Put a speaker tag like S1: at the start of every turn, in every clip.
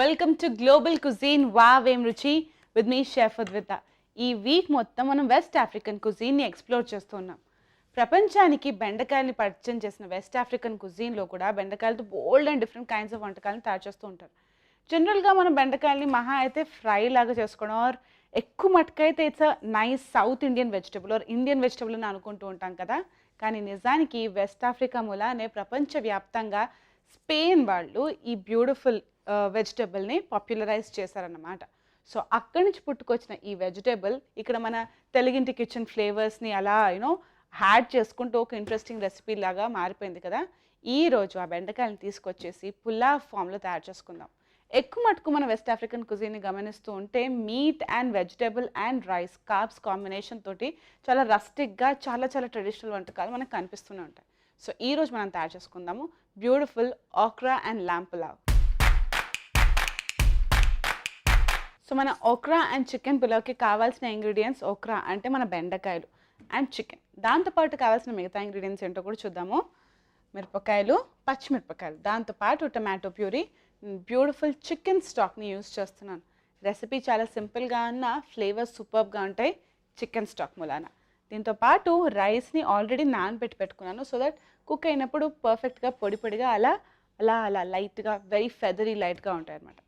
S1: Welcome to global cuisine వావేం రుచి with me chef Advitha. ఈ week మొత్తం మనం వెస్ట్ ఆఫ్రికన్ కుజీన్ని ఎక్స్ప్లోర్ చేస్తున్నాం. ప్రపంచానికి బెండకాయల్ని పరిచయం చేసిన వెస్ట్ ఆఫ్రికన్ కుజీన్లో కూడా బెండకాయలతో బోల్డ్ అండ్ డిఫరెంట్ కైండ్స్ ఆఫ్ వంటకాలను తయారు చేస్తూ ఉంటారు. జనరల్గా మనం బెండకాయల్ని మహా అయితే ఫ్రై లాగా చేసుకోవడం ఆర్ ఎక్కువ మటుకైతే it's a nice South Indian vegetable or Indian vegetable అని అనుకుంటూ ఉంటాం కదా. కానీ నిజానికి వెస్ట్ ఆఫ్రికా మూలానే ప్రపంచవ్యాప్తంగా స్పెయిన్ వాళ్ళు ఈ బ్యూటిఫుల్ వెజిటబుల్ని పాపులరైజ్ చేశారన్నమాట. సో అక్కడి నుంచి పుట్టుకొచ్చిన ఈ వెజిటబుల్ ఇక్కడ మన తెలుగింటి కిచెన్ ఫ్లేవర్స్ని అలా యాడ్ చేసుకుంటూ ఒక ఇంట్రెస్టింగ్ రెసిపీ లాగా మారిపోయింది కదా. ఈరోజు ఆ బెండకాయలను తీసుకొచ్చేసి పులావ్ ఫామ్లో తయారు చేసుకుందాం. ఎక్కువ మటుకు మన వెస్ట్ ఆఫ్రికన్ కుజీన్ని గమనిస్తూ ఉంటే meet and vegetable and rice carbs combination తోటి చాలా రస్టిక్గా చాలా చాలా ట్రెడిషనల్ వంటకాలు మనకు కనిపిస్తూనే ఉంటాయి. సో ఈరోజు మనం తయారు చేసుకుందాము beautiful okra and lamb pulao. So మన ఓక్రా అండ్ చికెన్ పులావ్కి కావాల్సిన ఇంగ్రీడియంట్స్ ఓక్రా అంటే మన బెండకాయలు అండ్ చికెన్. దాంతోపాటు కావాల్సిన మిగతా ఇంగ్రీడియంట్స్ ఏంటో కూడా చూద్దాము. మిరపకాయలు, పచ్చిమిరపకాయలు, దాంతోపాటు టమాటో ప్యూరీ, బ్యూటిఫుల్ చికెన్ స్టాక్ని యూజ్ చేస్తున్నాను. రెసిపీ చాలా సింపుల్గా ఉన్న ఫ్లేవర్స్ సూపర్గా ఉంటాయి చికెన్ స్టాక్ మూలాన. దీంతోపాటు రైస్ని ఆల్రెడీ నానబెట్టి పెట్టుకున్నాను సో దట్ కుక్ అయినప్పుడు పర్ఫెక్ట్గా పొడి పొడిగా అలా అలా అలా లైట్గా వెరీ ఫెదరీ లైట్గా ఉంటాయి అన్నమాట.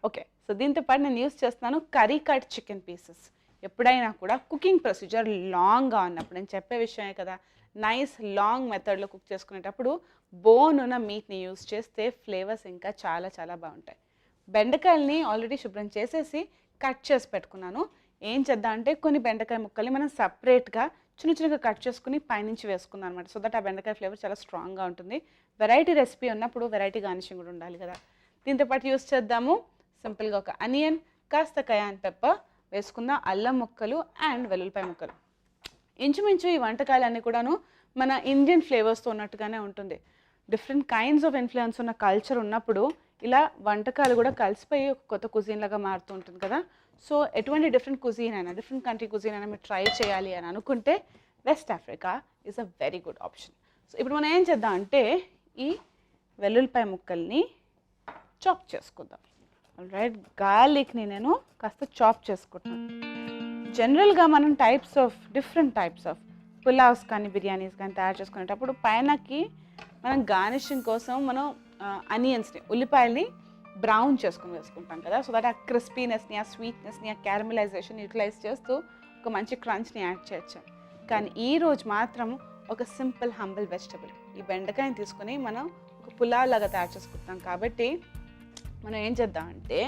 S1: ఓకే, సో దీంతోపాటు నేను యూస్ చేస్తున్నాను కర్రీ కట్ చికెన్ పీసెస్. ఎప్పుడైనా కూడా కుకింగ్ ప్రొసీజర్ లాంగ్గా ఉన్నప్పుడు నేను చెప్పే విషయమే కదా, నైస్ లాంగ్ మెథడ్లో కుక్ చేసుకునేటప్పుడు బోన్ ఉన్న మీట్ని యూస్ చేస్తే ఫ్లేవర్స్ ఇంకా చాలా చాలా బాగుంటాయి. బెండకాయలని ఆల్రెడీ శుభ్రం చేసేసి కట్ చేసి పెట్టుకున్నాను. ఏం చేద్దాం అంటే కొన్ని బెండకాయ ముక్కల్ని మనం సపరేట్గా చిన్న చిన్నగా కట్ చేసుకుని పైనుంచి వేసుకుందాం అనమాట. సో దట్ ఆ బెండకాయ ఫ్లేవర్ చాలా స్ట్రాంగ్గా ఉంటుంది. వెరైటీ రెసిపీ ఉన్నప్పుడు వెరైటీ గార్నిషింగ్ కూడా ఉండాలి కదా. దీంతోపాటు యూస్ చేద్దాము సింపుల్గా ఒక అనియన్, కాస్త కయాన్ పెప్పర్ వేసుకుందాం, అల్లం ముక్కలు అండ్ వెల్లుల్లిపాయ ముక్కలు. ఇంచుమించు ఈ వంటకాలన్నీ కూడాను మన ఇండియన్ ఫ్లేవర్స్తో ఉన్నట్టుగానే ఉంటుంది. డిఫరెంట్ కైండ్స్ ఆఫ్ ఇన్ఫ్లుయెన్స్ ఉన్న కల్చర్ ఉన్నప్పుడు ఇలా వంటకాలు కూడా కలిసిపోయి ఒక కొత్త కుజీన్ లాగా మారుతూ ఉంటుంది కదా. సో ఎటువంటి డిఫరెంట్ కుజీన్ అయినా డిఫరెంట్ కంట్రీ కుజీన్ అయినా మీరు ట్రై చేయాలి అని అనుకుంటే west Africa is a very good option. So ఇప్పుడు మనం ఏం చేద్దాం అంటే ఈ వెల్లుల్లిపాయ ముక్కల్ని చాప్ చేసుకుందాం. ఆల్రైట్, గార్లిక్ని నేను కాస్త చాప్ చేసుకుంటాను. జనరల్గా మనం డిఫరెంట్ టైప్స్ ఆఫ్ పులావ్స్ కానీ బిర్యానీస్ కానీ తయారు చేసుకునేటప్పుడు పైనకి మనం గార్నిషింగ్ కోసం మనం అనియన్స్ని, ఉల్లిపాయల్ని బ్రౌన్ చేసుకుని వేసుకుంటాం కదా. సో దట్ ఆ క్రిస్పీనెస్ని, ఆ స్వీట్నెస్ని, ఆ క్యారమలైజేషన్ యూటిలైజ్ చేస్తూ ఒక మంచి క్రంచ్ని యాడ్ చేయొచ్చు. కానీ ఈరోజు మాత్రం ఒక సింపుల్ హంబుల్ వెజిటబుల్ ఈ బెండకాయని తీసుకుని మనం ఒక పులావ్ లాగా తయారు చేసుకుంటాం. కాబట్టి మనం ఏం చేద్దామంటే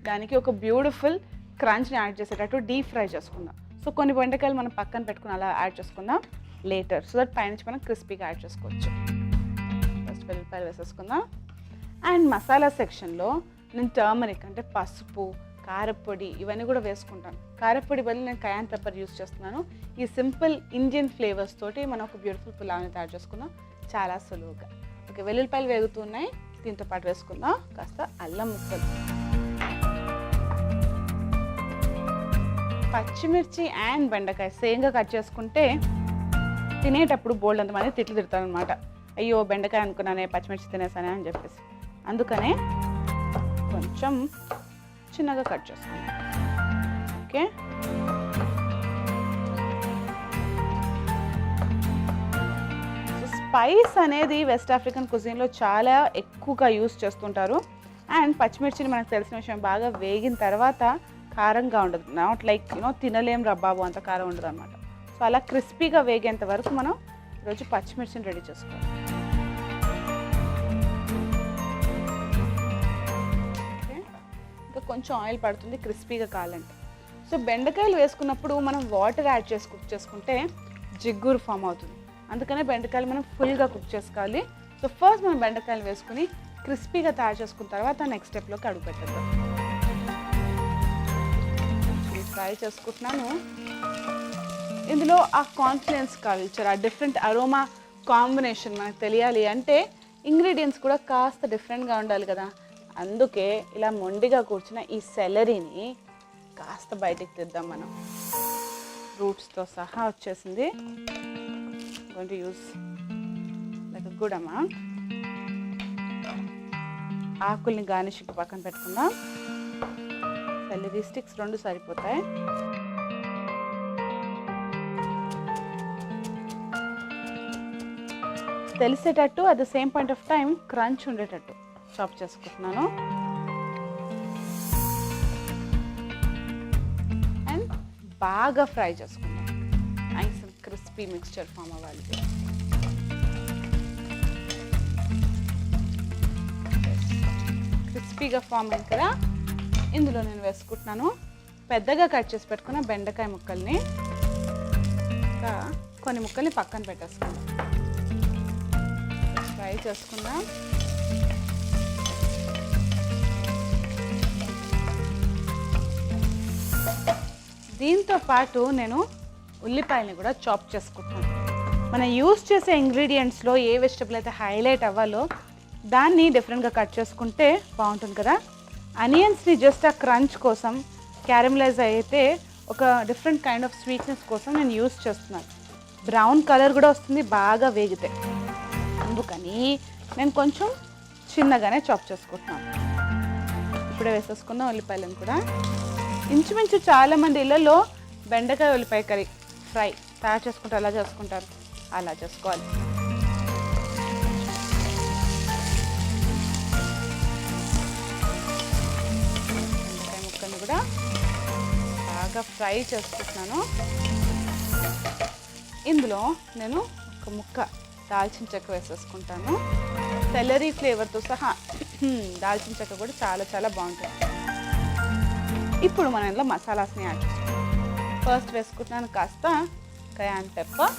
S1: దానికి ఒక బ్యూటిఫుల్ క్రంచ్ని యాడ్ చేసేటట్టు డీప్ ఫ్రై చేసుకుందాం. సో కొన్ని బెండకాయలు మనం పక్కన పెట్టుకుని అలా యాడ్ చేసుకుందాం లేటర్, సో దట్ పైనుంచి మనం క్రిస్పీగా యాడ్ చేసుకోవచ్చు. ఫస్ట్ వెల్లుల్లిపాయలు వేసేసుకుందాం. అండ్ మసాలా సెక్షన్లో నేను టర్మరిక్ అంటే పసుపు, కారపొడి ఇవన్నీ కూడా వేసుకుంటాను. కారపొడి బదులు నేను కయాన్ పెప్పర్ యూస్ చేస్తున్నాను. ఈ సింపుల్ ఇండియన్ ఫ్లేవర్స్ తోటి మనం ఒక బ్యూటిఫుల్ పులావ్ని తయారు చేసుకుందాం చాలా సులువుగా. ఓకే, వెల్లుల్లిపాయలు వేగుతున్నాయి. దీంతో పాటు వేసుకుందాం కాస్త అల్లం ముక్కలు, పచ్చిమిర్చి అండ్ బెండకాయ సేమ్గా కట్ చేసుకుంటే తినేటప్పుడు బోల్డ్ అంతమంది తిట్లు తిడతారు అనమాట. అయ్యో బెండకాయ అనుకున్నానే పచ్చిమిర్చి తినేసానే అని చెప్పేసి. అందుకనే కొంచెం చిన్నగా కట్ చేసుకుందాం. ఓకే, స్పైస్ అనేది వెస్ట్ ఆఫ్రికన్ కుజీన్లో చాలా ఎక్కువగా యూస్ చేస్తుంటారు. అండ్ పచ్చిమిర్చిని మనకు తెలిసిన విషయం బాగా వేగిన తర్వాత కారంగా ఉండదు. నాట్ లైక్ తినలేం రబ్బాబు అంత కారం ఉండదు అనమాట. సో అలా క్రిస్పీగా వేగేంత వరకు మనం ఈరోజు పచ్చిమిర్చిని రెడీ చేసుకోవాలి. ఓకే, ఇంకా కొంచెం ఆయిల్ పడుతుంది క్రిస్పీగా కావాలంటే. సో బెండకాయలు వేసుకున్నప్పుడు మనం వాటర్ యాడ్ చేసి కుక్ చేసుకుంటే జిగురు ఫామ్ అవుతుంది. అందుకనే బెండకాయలు మనం ఫుల్గా కుక్ చేసుకోవాలి. సో ఫస్ట్ మనం బెండకాయలు వేసుకుని క్రిస్పీగా తయారు చేసుకున్న తర్వాత నెక్స్ట్ స్టెప్లోకి అడుగు పెట్టేద్దాం. ఫ్రై చేసుకుంటున్నాను. ఇందులో ఆ కాన్ఫిడెన్స్ కల్చర్, ఆ డిఫరెంట్ అరోమా కాంబినేషన్ మనకు తెలియాలి అంటే ఇంగ్రీడియంట్స్ కూడా కాస్త డిఫరెంట్గా ఉండాలి కదా. అందుకే ఇలా మొండిగా కూర్చున్న ఈ సెలరీని కాస్త బయటికి తీద్దాం. మనం రూట్స్తో సహా వచ్చేసింది. going to use like a good amount. ఆకుల్ని గార్నిషింగ్ పక్కన పెట్టుకుందాం. ఇది స్టిక్స్ 2 సరిపోతాయి. తెలిసేటట్టు at the same point of time crunch ఉండేటట్టు చాప్ చేసుకుంటున్నాను. అండ్ బాగా ఫ్రై చేసుకుంటాను. Nice and crispy mixture form అవ్వాలి. క్రిస్పీగా ఫామ్ అయింది కదా, ఇందులో నేను వేసుకుంటున్నాను పెద్దగా కట్ చేసి పెట్టుకున్న బెండకాయ ముక్కల్ని. ఇంకా కొన్ని ముక్కల్ని పక్కన పెట్టేసుకుందాం. ఫ్రై చేసుకుందాం. దీంతో పాటు నేను ఉల్లిపాయలని కూడా చాప్ చేసుకుంటున్నాను. మనం యూస్ చేసే ఇంగ్రీడియంట్స్లో ఏ వెజిటబుల్ అయితే హైలైట్ అవ్వాలో దాన్ని డిఫరెంట్గా కట్ చేసుకుంటే బాగుంటుంది కదా. అనియన్స్ని జస్ట్ ఆ క్రంచ్ కోసం, క్యారమలైజ్ అయితే ఒక డిఫరెంట్ కైండ్ ఆఫ్ స్వీట్నెస్ కోసం నేను యూస్ చేస్తున్నాను. బ్రౌన్ కలర్ కూడా వస్తుంది బాగా వేగితే, అందుకని నేను కొంచెం చిన్నగానే చాప్ చేసుకుంటున్నాను. ఇప్పుడే వేసేసుకుందాం ఉల్లిపాయలను కూడా. ఇంచుమించు చాలామంది ఇళ్ళల్లో బెండకాయ ఉల్లిపాయ కర్రీ ఫ్రై తయారు చేసుకుంటారు. అలా చేసుకుంటారు, అలా చేసుకోవాలి. బెండకాయ ముక్కని కూడా బాగా ఫ్రై చేసుకుంటున్నాను. ఇందులో నేను ఒక ముక్క దాల్చిన చెక్క వేసేసుకుంటాను. సెలరీ ఫ్లేవర్తో సహా దాల్చిన చెక్క కూడా చాలా చాలా బాగుంటుంది. ఇప్పుడు మనం ఇందులో మసాలాస్ని యాడ్ చేసుకుంటాం. ఫస్ట్ వేసుకుంటున్నాను కాస్త కయాన్ పెప్పర్,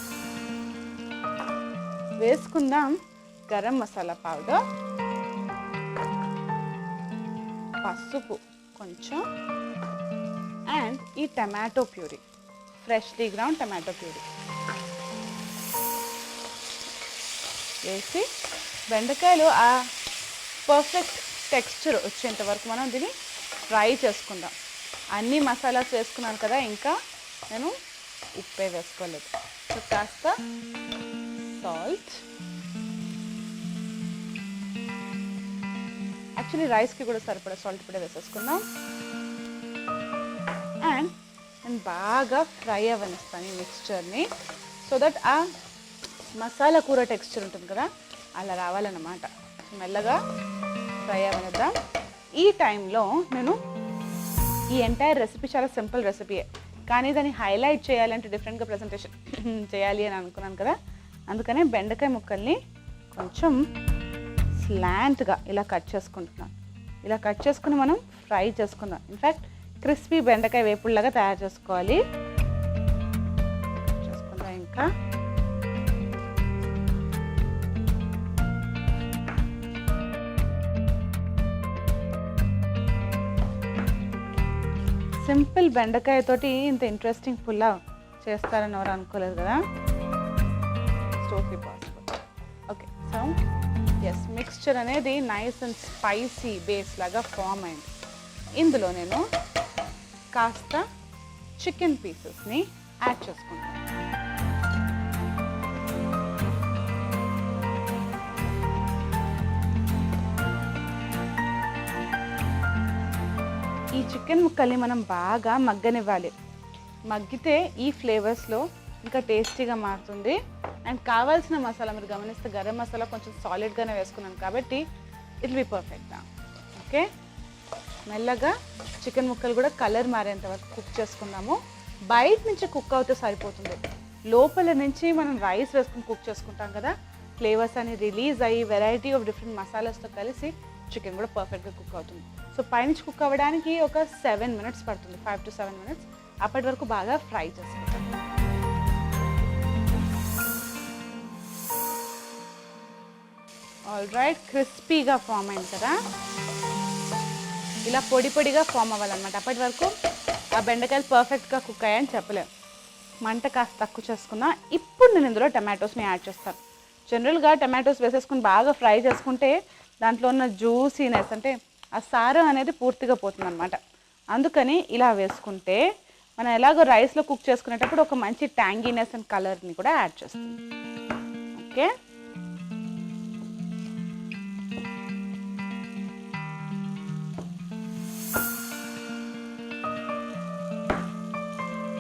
S1: వేసుకుందాం గరం మసాలా పౌడర్, పసుపు కొంచెం, అండ్ ఈ tomato puree, freshly ground tomato puree వేసి బెండకాయలు ఆ పర్ఫెక్ట్ టెక్స్చర్ వచ్చేంత వరకు మనం దీన్ని ఫ్రై చేసుకుందాం. అన్ని మసాలాస్ వేసుకున్నాను కదా, ఇంకా నేను ఉప్పే వేసుకోలేదు. సో కాస్త సాల్ట్, యాక్చువల్లీ రైస్కి కూడా సరిపడా సాల్ట్ ఇప్పుడే వేసేసుకుందాం. అండ్ నేను బాగా ఫ్రై అవ్వనిస్తాను ఈ మిక్స్చర్ని, సో దట్ ఆ మసాలా కూర టెక్స్చర్ ఉంటుంది కదా అలా రావాలన్నమాట. మెల్లగా ఫ్రై అవ్వనిద్దాం. ఈ టైంలో నేను ఈ ఎంటైర్ రెసిపీ చాలా సింపుల్ రెసిపీయే, కానీ దాన్ని హైలైట్ చేయాలంటే డిఫరెంట్గా ప్రజెంటేషన్ చేయాలి అని అనుకున్నాను కదా, అందుకనే బెండకాయ ముక్కల్ని కొంచెం స్లాంట్గా ఇలా కట్ చేసుకుంటున్నాను. ఇలా కట్ చేసుకుని మనం ఫ్రై చేసుకుందాం. ఇన్ఫ్యాక్ట్ క్రిస్పీ బెండకాయ వేపుడులాగా తయారు చేసుకోవాలి. చేసుకుందాం. ఇంకా సింపుల్ బెండకాయతోటి ఇంత ఇంట్రెస్టింగ్ పులావ్ చేస్తారని ఎవరు అనుకోలేదు కదా. Totally possible. Okay, so yes, mixture అనేది నైస్ అండ్ స్పైసీ బేస్ లాగా ఫామ్ అయింది. ఇందులో నేను కాస్త చికెన్ పీసెస్ని యాడ్ చేసుకుంటాను. ఈ చికెన్ ముక్కల్ని మనం బాగా మగ్గనివ్వాలి. మగ్గితే ఈ ఫ్లేవర్స్లో ఇంకా టేస్టీగా మారుతుంది. అండ్ కావాల్సిన మసాలా మీరు గమనిస్తే గరం మసాలా కొంచెం సాలిడ్గానే వేసుకున్నాను కాబట్టి it will be perfect. Okay, మెల్లగా చికెన్ ముక్కలు కూడా కలర్ మారేంత వరకు కుక్ చేసుకుందాము. బయట నుంచి కుక్ అవుతే సరిపోతుంది. లోపల నుంచి మనం రైస్ వేసుకుని కుక్ చేసుకుంటాం కదా, ఫ్లేవర్స్ అని రిలీజ్ అయ్యి వెరైటీ ఆఫ్ డిఫరెంట్ మసాలాస్తో కలిసి చికెన్ కూడా పర్ఫెక్ట్గా కుక్ అవుతుంది. సో పైనుంచి కుక్ అవ్వడానికి ఒక 7 minutes పడుతుంది, 5 to 7 minutes. అప్పటి వరకు బాగా ఫ్రై చేసుకుంటాం. ఆల్ రైట్, క్రిస్పీగా ఫామ్ అయింది కదా, ఇలా పొడి పొడిగా ఫామ్ అవ్వాలన్నమాట. అప్పటి వరకు ఆ బెండకాయలు పర్ఫెక్ట్గా కుక్ అయ్యాయని చెప్పలేము. మంట కాస్త తక్కువ చేసుకుందాం. ఇప్పుడు నేను ఇందులో టమాటోస్ని యాడ్ చేస్తాను. జనరల్గా టమాటోస్ వేసేసుకుని బాగా ఫ్రై చేసుకుంటే దాంట్లో ఉన్న జ్యూసీనెస్ అంటే ఆ సారం అనేది పూర్తిగా పోతుంది అనమాట. అందుకని ఇలా వేసుకుంటే మనం ఎలాగో రైస్లో కుక్ చేసుకునేటప్పుడు ఒక మంచి ట్యాంగీనెస్ అండ్ కలర్ని కూడా యాడ్ చేస్తుంది. ఓకే,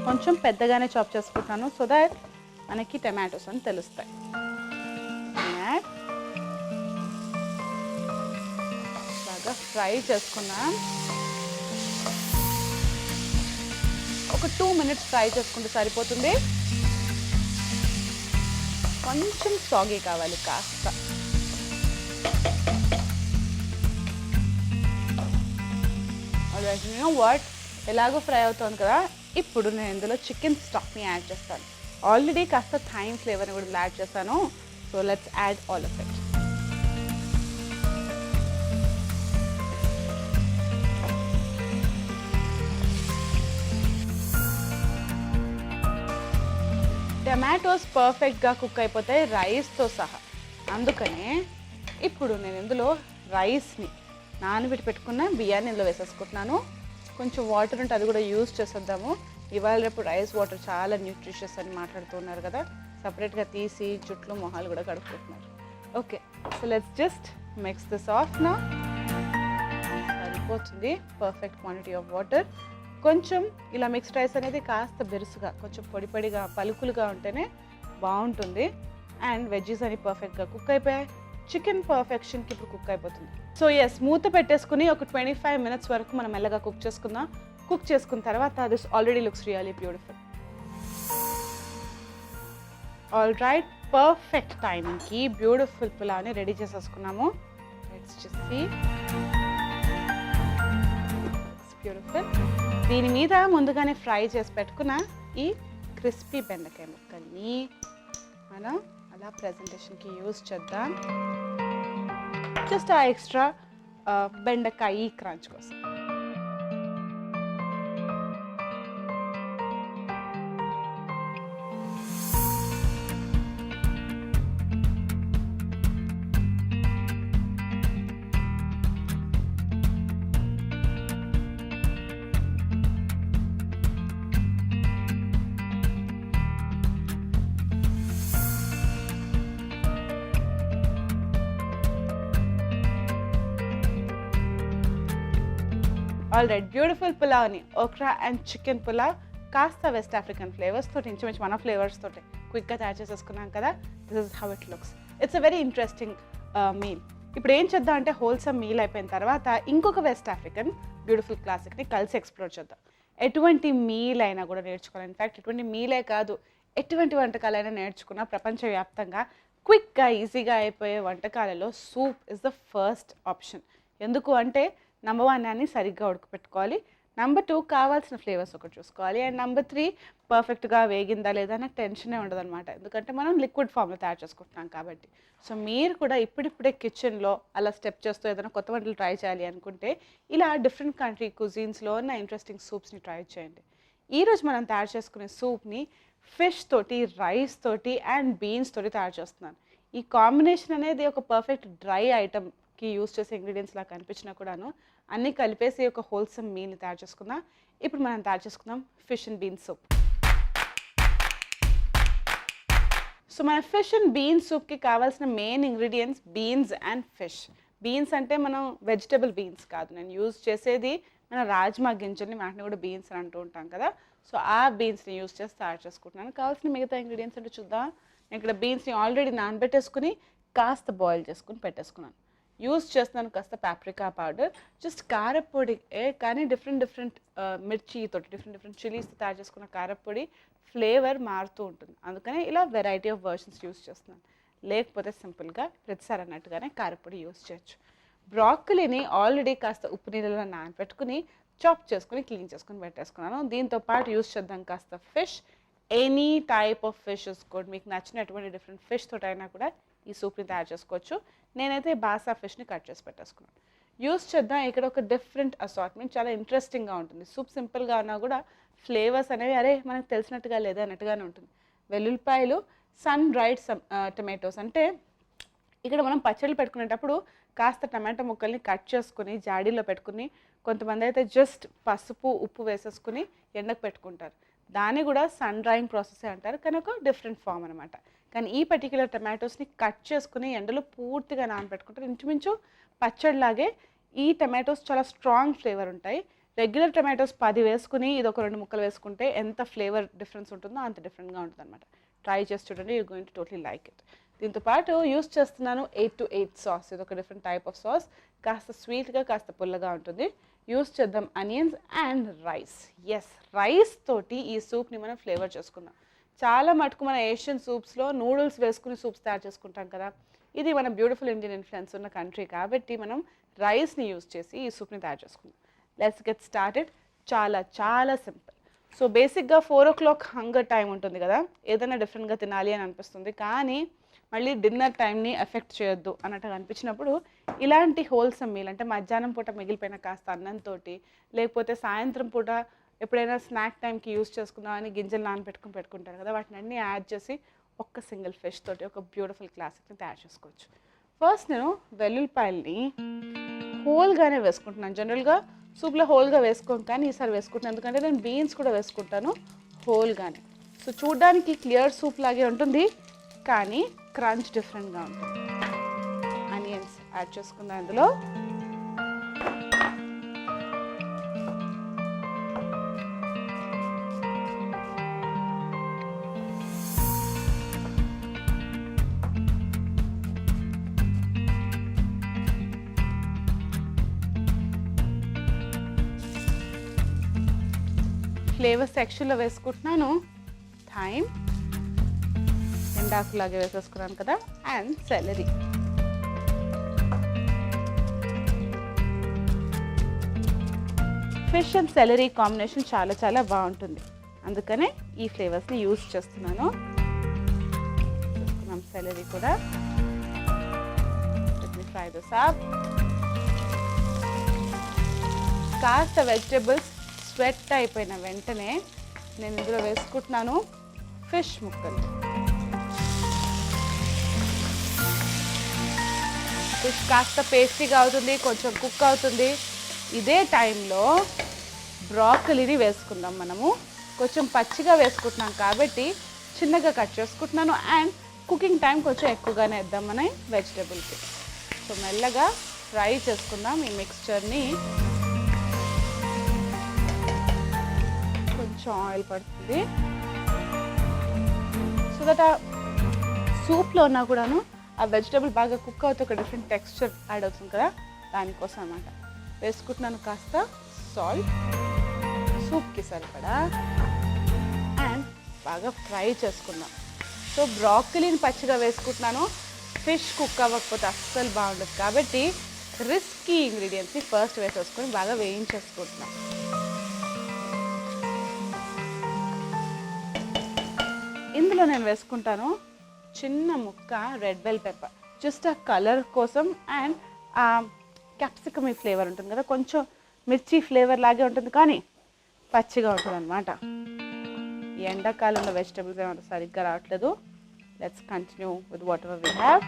S1: కొంచెం పెద్దగానే చాప్ చేసుకుంటాను సో దట్ మనకి టమాటోస్ అని తెలుస్తాయి. బాగా ఫ్రై చేసుకున్నాం. ఒక 2 minutes ఫ్రై చేసుకుంటే సరిపోతుంది. కొంచెం సాగి కావాలి కాస్త. వాట్ ఎలాగో ఫ్రై అవుతుంది కదా, ఇప్పుడు నేను ఇందులో చికెన్ స్టాక్ని యాడ్ చేస్తాను. ఆల్రెడీ కాస్త థైమ్ ఫ్లేవర్ని కూడా యాడ్ చేస్తాను. So let's add all of it. Tomatoes పర్ఫెక్ట్గా కుక్ అయిపోతాయి రైస్తో సహా. అందుకనే ఇప్పుడు నేను ఇందులో రైస్ని నానబెట్టి పెట్టుకున్న బియ్యాన్ని ఇందులో వేసేసుకుంటున్నాను. కొంచెం వాటర్ ఉంటే అది కూడా యూజ్ చేసేద్దాము. ఇవాళ రేపు రైస్ వాటర్ చాలా న్యూట్రిషియస్ అని మాట్లాడుతున్నారు కదా, సపరేట్గా తీసి జుట్లు మొహాలు కూడా కడుక్కుంటున్నారు. Okay, so let's just mix this of నా. సరిపోతుంది పర్ఫెక్ట్ క్వాంటిటీ ఆఫ్ వాటర్. కొంచెం ఇలా మిక్స్డ్ రైస్ అనేది కాస్త బెరుసుగా, కొంచెం పొడి పొడిగా, పలుకులుగా ఉంటేనే బాగుంటుంది. అండ్ వెజ్జీస్ అని పర్ఫెక్ట్గా కుక్ అయిపోయాయి. చికెన్ పర్ఫెక్షన్కి ఇప్పుడు కుక్ అయిపోతుంది. సో ఎస్, మూత పెట్టేసుకుని ఒక 25 minutes వరకు మనం మెల్లగా కుక్ చేసుకుందాం. కుక్ చేసుకున్న తర్వాత this already looks really beautiful. All right, perfect టైమింగ్కి బ్యూటిఫుల్ పులావ్ని రెడీ చేసేసుకున్నాము. Let's just see. బ్యూటిఫుల్. దీని మీద ముందుగానే ఫ్రై చేసి పెట్టుకున్న ఈ క్రిస్పీ బెండకాయ ముక్కల్ని మనం అలా ప్రెజెంటేషన్కి యూజ్ చేద్దాం. జస్ట్ ఆ ఎక్స్ట్రా బెండకాయ క్రంచ్ కోసం. ఆల్ రైట్, బ్యూటిఫుల్ పులావ్ని, ఓక్రా అండ్ చికెన్ పులావ్ కాస్త వెస్ట్ ఆఫ్రికన్ ఫ్లేవర్స్ తోటి, ఇంచుమించు మన ఫ్లేవర్స్ తోటి క్విక్గా తయారు చేసేసుకున్నాం కదా. This is how it looks. It's a very interesting meal. ఇప్పుడు ఏం చేద్దాం అంటే, హోల్సమ్ మీల్ అయిపోయిన తర్వాత ఇంకొక వెస్ట్ ఆఫ్రికన్ బ్యూటిఫుల్ క్లాసిక్ని కలిసి ఎక్స్ప్లోర్ చేద్దాం. ఎటువంటి మీల్ అయినా కూడా నేర్చుకోవాలి. ఇన్ఫ్యాక్ట్ ఎటువంటి మీలే కాదు, ఎటువంటి వంటకాలైనా నేర్చుకున్న ప్రపంచవ్యాప్తంగా క్విక్గా ఈజీగా అయిపోయే వంటకాలలో soup is the first option. ఎందుకు అంటే, నెంబర్ 1 అని సరిగ్గా ఉడకపెట్టుకోవాలి, నెంబర్ 2 కావాల్సిన ఫ్లేవర్స్ ఒకటి చూసుకోవాలి, అండ్ నెంబర్ 3 పర్ఫెక్ట్గా వేగిందా లేదా అనే టెన్షనే ఉండదు అనమాట. ఎందుకంటే మనం లిక్విడ్ ఫామ్లో తయారు చేసుకుంటున్నాం కాబట్టి. సో మీరు కూడా ఇప్పుడిప్పుడే కిచెన్లో అలా స్టెప్ చేస్తూ ఏదైనా కొత్త వంటలు ట్రై చేయాలి అనుకుంటే ఇలా డిఫరెంట్ కంట్రీ కుజీన్స్లో ఉన్న ఇంట్రెస్టింగ్ సూప్స్ని ట్రై చేయండి. ఈరోజు మనం తయారు చేసుకునే సూప్ని ఫిష్ తోటి, రైస్ తోటి అండ్ బీన్స్ తోటి తయారు చేస్తున్నాను. ఈ కాంబినేషన్ అనేది ఒక పర్ఫెక్ట్ డ్రై ఐటమ్కి యూస్ చేసే ఇంగ్రీడియంట్స్ లాగా కనిపించినా కూడాను అన్నీ కలిపేసి ఒక హోల్సమ్ మీల్ని తయారు చేసుకుందాం. ఇప్పుడు మనం తయారు చేసుకుందాం fish and beans soup. So మన ఫిష్ అండ్ బీన్స్ సూప్కి కావాల్సిన main ingredients beans and fish. Beans అంటే మనం వెజిటబుల్ బీన్స్ కాదు, నేను యూజ్ చేసేది మన రాజ్మా గింజల్ని, వాటిని కూడా బీన్స్ అని అంటూ ఉంటాం కదా. సో ఆ బీన్స్ని యూజ్ చేసి తయారు చేసుకుంటున్నాను. కావాల్సిన మిగతా ఇంగ్రీడియంట్స్ అంటే చూద్దాం. నేను ఇక్కడ బీన్స్ని ఆల్రెడీ నానబెట్టేసుకుని కాస్త బాయిల్ చేసుకుని పెట్టేసుకున్నాను. యూజ్ చేస్తున్నాను కాస్త పాప్రికా పౌడర్, జస్ట్ కారపొడి, కానీ డిఫరెంట్ మిర్చితోటి, డిఫరెంట్ చిల్లీస్తో తయారు చేసుకున్న కారపొడి ఫ్లేవర్ మారుతూ ఉంటుంది. అందుకనే ఇలా వెరైటీ ఆఫ్ వర్షన్స్ యూజ్ చేస్తున్నాను. లేకపోతే సింపుల్గా ప్రతిసారి అన్నట్టుగానే కారపొడి యూజ్ చేయొచ్చు. బ్రాకలీని ఆల్రెడీ కాస్త ఉప్పు నీళ్ళలో నానబెట్టుకుని చాప్ చేసుకుని క్లీన్ చేసుకుని పెట్టేసుకున్నాను. దీంతో పాటు యూజ్ చేద్దాం కాస్త fish. Any type of fishes కూడా మీకు నచ్చినటువంటి డిఫరెంట్ ఫిష్ తోటి అయినా కూడా ఈ సూప్ని తయారు చేసుకోవచ్చు. నేనైతే బాసా ఫిష్ని కట్ చేసి పెట్టేసుకున్నాను. యూజ్ చేద్దాం. ఇక్కడ ఒక డిఫరెంట్ అసార్ట్మెంట్, చాలా ఇంట్రెస్టింగ్గా ఉంటుంది. సూప్ సింపుల్గా ఉన్నా కూడా ఫ్లేవర్స్ అనేవి అరే మనకు తెలిసినట్టుగా లేదా అన్నట్టుగానే ఉంటుంది. వెల్లుల్లిపాయలు, సన్ డ్రైడ్ టమాటోస్, అంటే ఇక్కడ మనం పచ్చళ్ళు పెట్టుకునేటప్పుడు కాస్త టమాటో ముక్కల్ని కట్ చేసుకుని జాడీలో పెట్టుకుని, కొంతమంది అయితే జస్ట్ పసుపు ఉప్పు వేసేసుకుని ఎండకు పెట్టుకుంటారు. దాన్ని కూడా సన్ డ్రైయింగ్ ప్రాసెసే అంటారు, కానీ ఒక డిఫరెంట్ ఫామ్ అనమాట. కానీ ఈ పర్టిక్యులర్ టమాటోస్ని కట్ చేసుకుని ఎండలో పూర్తిగా నానబెట్టుకుంటారు. ఇంచుమించు పచ్చడిలాగే. ఈ టమాటోస్ చాలా స్ట్రాంగ్ ఫ్లేవర్ ఉంటాయి. రెగ్యులర్ టమాటోస్ 10 వేసుకుని ఇది ఒక 2 ముక్కలు వేసుకుంటే ఎంత ఫ్లేవర్ డిఫరెన్స్ ఉంటుందో అంత డిఫరెంట్గా ఉంటుంది అనమాట. ట్రై చేసి చూడండి, you going to totally like it. దీంతో పాటు యూస్ చేస్తున్నాను 8-8 సాస్. ఇది ఒక డిఫరెంట్ టైప్ ఆఫ్ సాస్, కాస్త స్వీట్గా కాస్త పుల్లగా ఉంటుంది. యూస్ చేద్దాం onions and rice. Yes, rice తోటి ఈ సూప్ని మనం ఫ్లేవర్ చేసుకుందాం. చాలా మటుకు మన ఏషియన్ సూప్స్లో నూడిల్స్ వేసుకుని సూప్స్ తయారు చేసుకుంటాం కదా. ఇది మన బ్యూటిఫుల్ ఇండియన్ ఇన్ఫ్లుయెన్స్ ఉన్న కంట్రీ కాబట్టి మనం రైస్ని యూస్ చేసి ఈ సూప్ని తయారు చేసుకుందాం. Let's get started. చాలా చాలా సింపుల్. సో బేసిక్గా 4 o'clock హంగర్ టైం ఉంటుంది కదా, ఏదైనా డిఫరెంట్గా తినాలి అని అనిపిస్తుంది, కానీ మళ్ళీ డిన్నర్ టైంని ఎఫెక్ట్ చేయొద్దు అన్నట్టుగా అనిపించినప్పుడు ఇలాంటి హోల్సమ్ మీల్ అంటే మధ్యాహ్నం పూట మిగిలిపోయిన కాస్త అన్నంతో, లేకపోతే సాయంత్రం పూట ఎప్పుడైనా స్నాక్ టైంకి యూస్ చేసుకుందామని గింజలు పెట్టుకుంటారు కదా, వాటిని అన్నీ యాడ్ చేసి ఒక్క సింగిల్ ఫిష్ తోటి ఒక బ్యూటిఫుల్ క్లాసిక్ని తయారు చేసుకోవచ్చు. ఫస్ట్ నేను వెల్లుల్లిపాయల్ని హోల్గానే వేసుకుంటున్నాను. జనరల్గా సూప్లో హోల్గా వేసుకోను, కానీ ఈసారి వేసుకుంటున్నాను ఎందుకంటే నేను బీన్స్ కూడా వేసుకుంటాను హోల్గానే. సో చూడ్డానికి క్లియర్ సూప్ లాగే ఉంటుంది, కానీ క్రంచ్ డిఫరెంట్గా ఉంటుంది. ఆనియన్స్ యాడ్ చేసుకుందాం ఇందులో. ఫ్లేవర్ సెక్షన్లో వేసుకుంటున్నాను థైమ్, ఎండాకులాగే వేసేసుకున్నాను కదా, and salary. Fish and salary combination చాలా చాలా బాగుంటుంది, అందుకనే ఈ ఫ్లేవర్స్ని యూస్ చేస్తున్నాను. వేసుకున్నాం సెలరీ కూడా. Fry this up. కాస్త వెజిటేబుల్స్ స్వెట్ అయిపోయిన వెంటనే నేను ఇందులో వేసుకుంటున్నాను ఫిష్ ముక్కలు. ఫిష్ కాస్త పేస్టీగా అవుతుంది, కొంచెం కుక్ అవుతుంది. ఇదే టైంలో బ్రాకలీని వేసుకుందాం. మనము కొంచెం పచ్చిగా వేసుకుంటున్నాం కాబట్టి చిన్నగా కట్ చేసుకుంటున్నాను, అండ్ కుకింగ్ టైం కొంచెం ఎక్కువగానే ఇద్దాం మన వెజిటేబుల్కి. సో మెల్లగా ఫ్రై చేసుకుందాం ఈ మిక్స్చర్ని. కొంచెం ఆయిల్ పడుతుంది సో దట్ ఆ సూప్లో ఉన్నా కూడాను ఆ వెజిటేబుల్ బాగా కుక్ అవుతూ ఒక డిఫరెంట్ టెక్స్చర్ యాడ్ అవుతుంది కదా, దానికోసం అన్నమాట. వేసుకుంటున్నాను కాస్త సాల్ట్, సూప్కి సరిపడా, అండ్ బాగా ఫ్రై చేసుకుందాం. సో బ్రాకలీని పచ్చిగా వేసుకుంటున్నాను, ఫిష్ కుక్ అవ్వకపోతే అస్సలు బాగుండదు కాబట్టి రిస్కీ ఇంగ్రీడియంట్స్ని ఫస్ట్ వేసేసుకొని బాగా వేయించేసుకుంటున్నాం. ఇందులో నేను వేసుకుంటాను చిన్న ముక్క రెడ్ బెల్ పెప్పర్, జస్ట్ ఆ కలర్ కోసం, అండ్ ఆ క్యాప్సికమ్ ఫ్లేవర్ ఉంటుంది కదా, కొంచెం మిర్చి ఫ్లేవర్ లాగే ఉంటుంది కానీ పచ్చిగా ఉంటుంది అనమాట. ఈ ఎండాకాలంలో వెజిటబుల్స్ ఏమంత సరిగ్గా రావట్లేదు. Let's continue with what ever we have.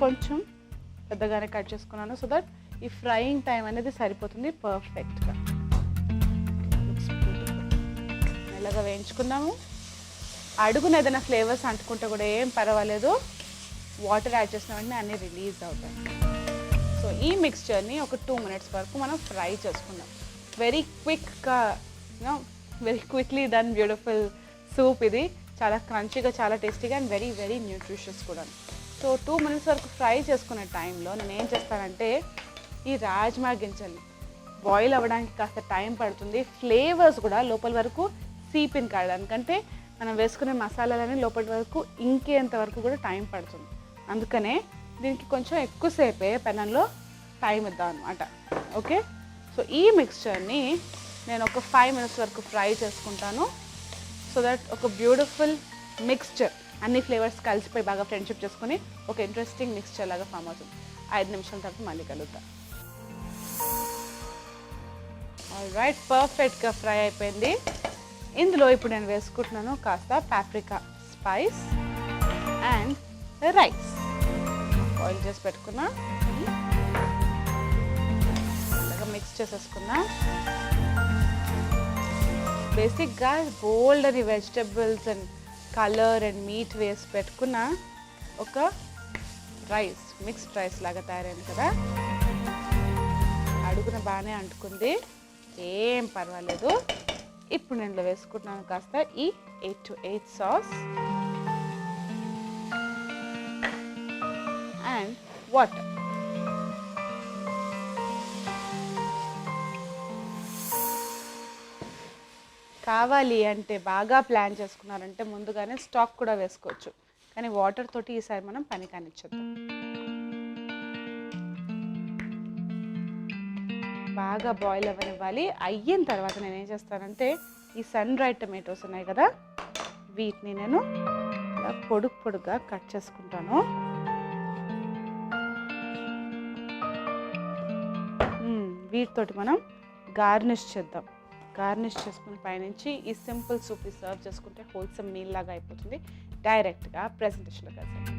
S1: కొంచెం పెద్దగానే కట్ చేసుకున్నాను సో దట్ ఈ ఫ్రైయింగ్ టైం అనేది సరిపోతుంది పర్ఫెక్ట్గా. మెల్లగా వేయించుకున్నాము. అడుగున ఏదైనా ఫ్లేవర్స్ అంటుకుంటే కూడా ఏం పర్వాలేదు, వాటర్ యాడ్ చేసిన వెంటనే అన్నీ రిలీజ్ అవుతాయి. సో ఈ మిక్స్చర్ని ఒక 2 minutes వరకు మనం ఫ్రై చేసుకుందాం. Very quickly done beautiful soup ఇది. చాలా క్రంచీగా, చాలా టేస్టీగా, అండ్ వెరీ వెరీ న్యూట్రిషియస్ కూడా. సో 2 minutes వరకు ఫ్రై చేసుకునే టైంలో నేను ఏం చేస్తానంటే ఈ రాజ్మా గింజలు బాయిల్ అవ్వడానికి కాస్త టైం పడుతుంది. ఫ్లేవర్స్ కూడా లోపల వరకు సీపిన్ కావడానికంటే మనం వేసుకునే మసాలాలని లోపల వరకు ఇంకేంత వరకు కూడా టైం పడుతుంది. అందుకనే దీనికి కొంచెం ఎక్కువసేపే పెనంలో టైం ఇద్దాం అనమాట. ఓకే, సో ఈ మిక్స్చర్ని నేను ఒక 5 minutes వరకు ఫ్రై చేసుకుంటాను సో దట్ ఒక బ్యూటిఫుల్ మిక్స్చర్ అన్ని ఫ్లేవర్స్ కలిసిపోయి బాగా ఫ్రెండ్షిప్ చేసుకొని ఒక ఇంట్రెస్టింగ్ మిక్స్చర్ లాగా ఫామ్ అవుతుంది. 5 నిమిషాల తర్వాత మళ్ళీ కలుగుతాం. ఆల్రైట్, పర్ఫెక్ట్గా ఫ్రై అయిపోయింది. ఇందులో ఇప్పుడు నేను వేసుకుంటున్నాను కాస్త paprika spice and rice. Boil చేసి పెట్టుకున్నా మిక్స్ చేసేసుకుందాం. బేసిక్గా బోల్డ్ అని vegetables and colour and meet వేసి పెట్టుకున్న ఒక రైస్, మిక్స్డ్ రైస్ లాగా తయారైంది కదా. అడుగున బాగానే అంటుకుంది, ఏం పర్వాలేదు. ఇప్పుడు నేను వేసుకుంటున్నాను కాస్త ఈ 8-8 సాస్ అండ్ వాటర్. కావాలి అంటే బాగా ప్లాన్ చేసుకున్నారంటే ముందుగానే స్టాక్ కూడా వేసుకోవచ్చు, కానీ వాటర్ తోటి ఈసారి మనం పని కానిచ్చేద్దాం. బాగా బాయిల్ అవ్వనివ్వాలి. అయిన తర్వాత నేను ఏం చేస్తానంటే ఈ సన్ డ్రైడ్ టమాటోస్ ఉన్నాయి కదా, వీటిని నేను ఇలా పొడుగ్గా కట్ చేసుకుంటాను. వీటితోటి మనం గార్నిష్ చేద్దాం. గార్నిష్ చేసుకుని పైనుంచి ఈ సింపుల్ సూప్ని సర్వ్ చేసుకుంటే హోల్సమ్ మీల్ లాగా అయిపోతుంది. డైరెక్ట్గా ప్రెజెంటేషన్లో కలిసి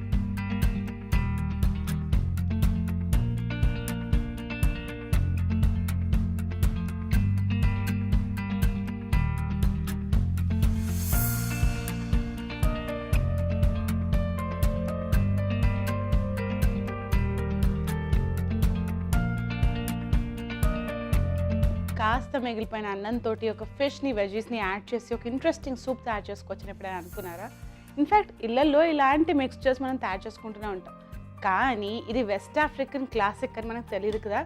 S1: కాస్త మిగిలిపోయిన అన్నంతో ఒక ఫిష్ని వెజీస్ని యాడ్ చేసి ఒక ఇంట్రెస్టింగ్ సూప్ తయారు చేసుకోవచ్చని ఎప్పుడైనా అనుకున్నారా? ఇన్ఫ్యాక్ట్ ఇళ్లలో ఇలాంటి మిక్స్చర్స్ మనం తయారు చేసుకుంటూనే ఉంటాం, కానీ ఇది వెస్ట్ ఆఫ్రికన్ క్లాసిక్ అని మనకు తెలియదు కదా.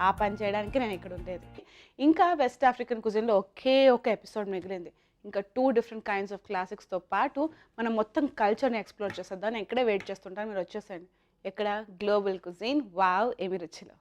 S1: ఆ పని చేయడానికి నేను ఇక్కడ ఉండేది. ఇంకా వెస్ట్ ఆఫ్రికన్ కుజిన్లో ఒకే ఒక ఎపిసోడ్ మిగిలింది. ఇంకా 2 డిఫరెంట్ కైండ్స్ ఆఫ్ క్లాసిక్స్తో పాటు మనం మొత్తం కల్చర్ని ఎక్స్ప్లోర్ చేసేద్దాం. నేను ఇక్కడే వెయిట్ చేస్తుంటాను, మీరు వచ్చేసండి. ఇక్కడ గ్లోబల్ కుజిన్. వావ్, ఏమి రుచిలో.